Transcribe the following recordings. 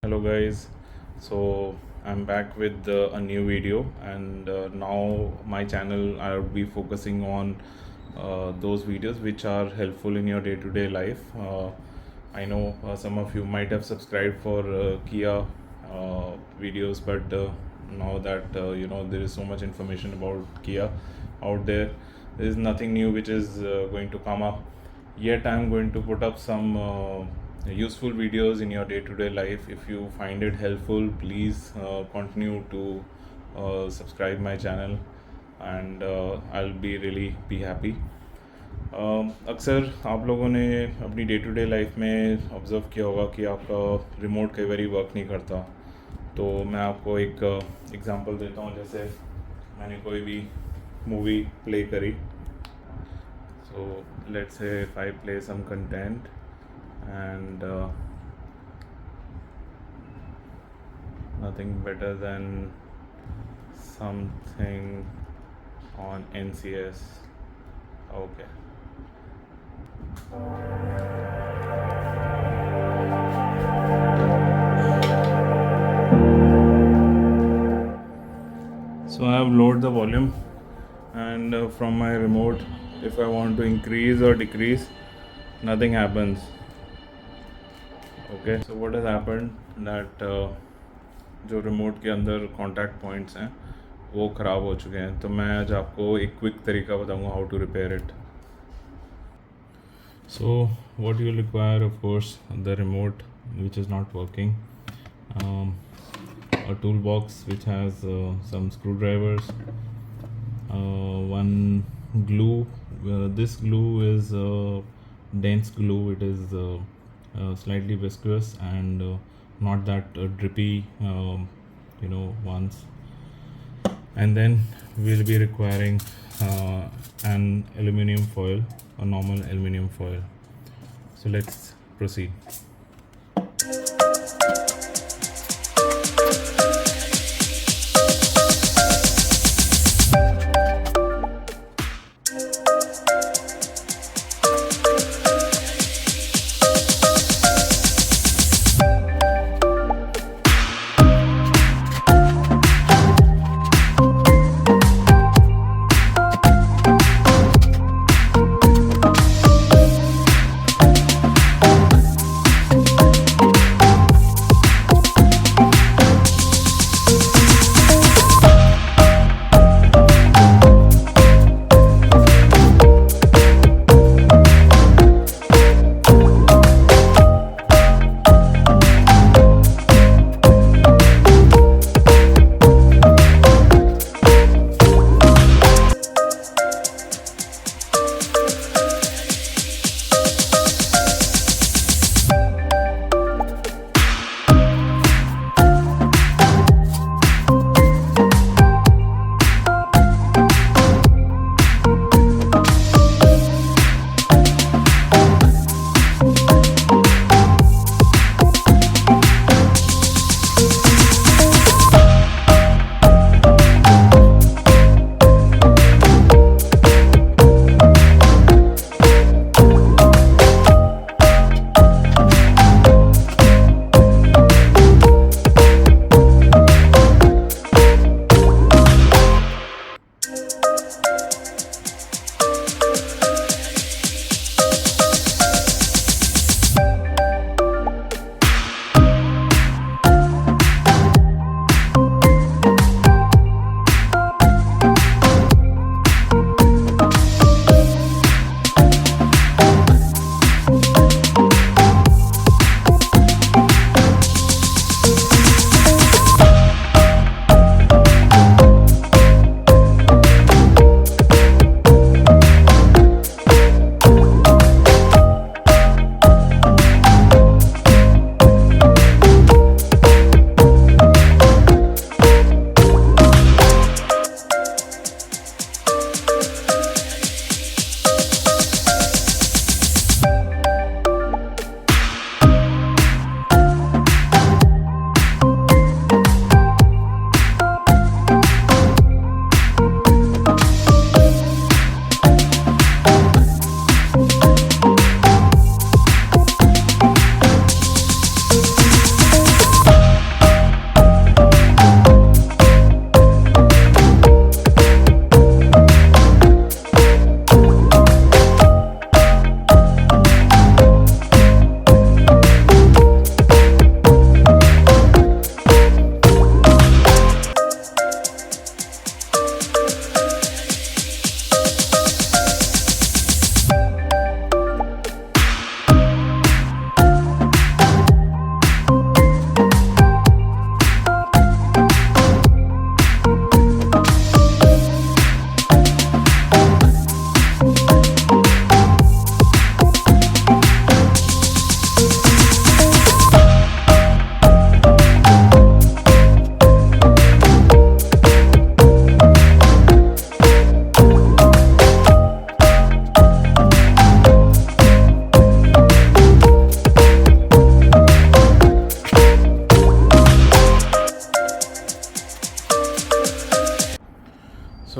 Hello guys, so I'm back with a new video, and now my channel I'll be focusing on those videos which are helpful in your day-to-day life. I know some of you might have subscribed for Kia videos, but now that there is so much information about Kia out there, there is nothing new which is going to come up. Yet I'm going to put up some useful videos in your day-to-day life. If you find it helpful, please continue to subscribe my channel, and I'll be really be happy. अक्सर आप लोगों ने अपनी day to day life में observe किया होगा कि आपका रिमोट कई बार वर्क नहीं करता. तो मैं आपको एक एग्ज़ाम्पल देता हूँ. जैसे मैंने कोई भी मूवी प्ले करी. So let's say if I play some content and nothing better than something on NCS. Okay. So I have lowered the volume, and from my remote, if I want to increase or decrease, nothing happens. Okay, so what has happened that जो remote के अंदर contact points हैं वो ख़राब हो चुके हैं. तो मैं आज आपको एक क्विक तरीका बताऊंगा how to repair it. So what you will require, of course, the remote which is not working, a toolbox which has some screwdrivers, one glue. This glue is dense glue. It is slightly viscous and not that drippy ones. And then we'll be requiring an aluminum foil, a normal aluminum foil. So let's proceed.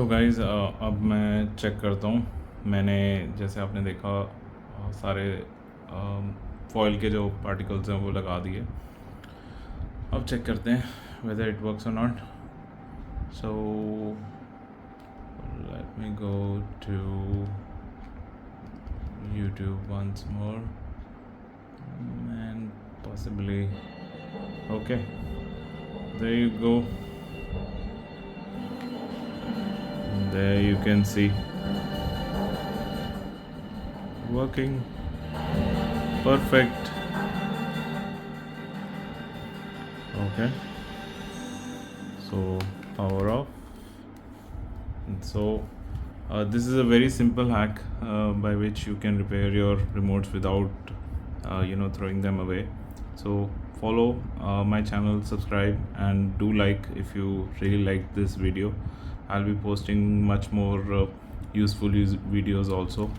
So guys अब मैं check करता हूँ। मैंने जैसे आपने देखा सारे foil के जो पार्टिकल्स हैं वो लगा दिए। अब चेक करते हैं वेदर इट वर्क्स और not. So let me go to YouTube once more and possibly okay, there you go. There you can see working perfect. Okay, so power off. And so this is a very simple hack by which you can repair your remotes without throwing them away. So follow my channel, subscribe, and do like if you really like this video. I'll be posting much more useful videos also.